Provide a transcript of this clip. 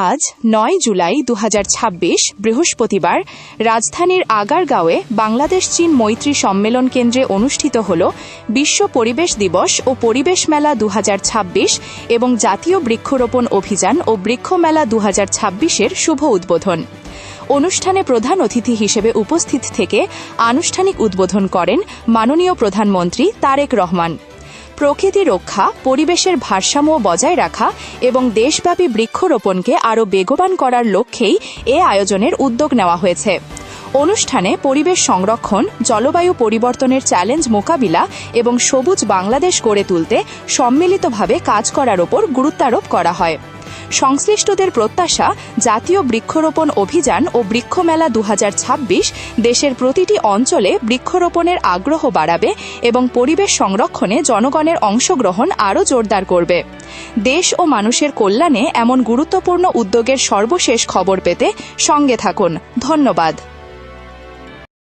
আজ ৯ জুলাই ২০২৬ বৃহস্পতিবার রাজধানীর আগারগাঁওয়ে বাংলাদেশ চীন মৈত্রী সম্মেলন কেন্দ্রে অনুষ্ঠিত হল বিশ্ব পরিবেশ দিবস ও পরিবেশ মেলা ২০২৬ এবং জাতীয় বৃক্ষরোপণ অভিযান ও বৃক্ষ মেলা ২০২৬-এর শুভ উদ্বোধন। অনুষ্ঠানে প্রধান অতিথি হিসেবে উপস্থিত থেকে আনুষ্ঠানিক উদ্বোধন করেন মাননীয় প্রধানমন্ত্রী তারেক রহমান। প্রকৃতি রক্ষা, পরিবেশের ভারসাম্য বজায় রাখা এবং দেশব্যাপী বৃক্ষরোপণকে আরও বেগবান করার লক্ষ্যেই এ আয়োজনের উদ্যোগ নেওয়া হয়েছে। অনুষ্ঠানে পরিবেশ সংরক্ষণ, জলবায়ু পরিবর্তনের চ্যালেঞ্জ মোকাবিলা এবং সবুজ বাংলাদেশ গড়ে তুলতে সম্মিলিতভাবে কাজ করার ওপর গুরুত্বারোপ করা হয়। সংশ্লিষ্টদের প্রত্যাশা, জাতীয় বৃক্ষরোপণ অভিযান ও বৃক্ষ মেলা ২০২৬ দেশের প্রতিটি অঞ্চলে বৃক্ষরোপণের আগ্রহ বাড়াবে এবং পরিবেশ সংরক্ষণে জনগণের অংশগ্রহণ আরও জোরদার করবে। দেশ ও মানুষের কল্যাণে এমন গুরুত্বপূর্ণ উদ্যোগের সর্বশেষ খবর পেতে সঙ্গে থাকুন। ধন্যবাদ।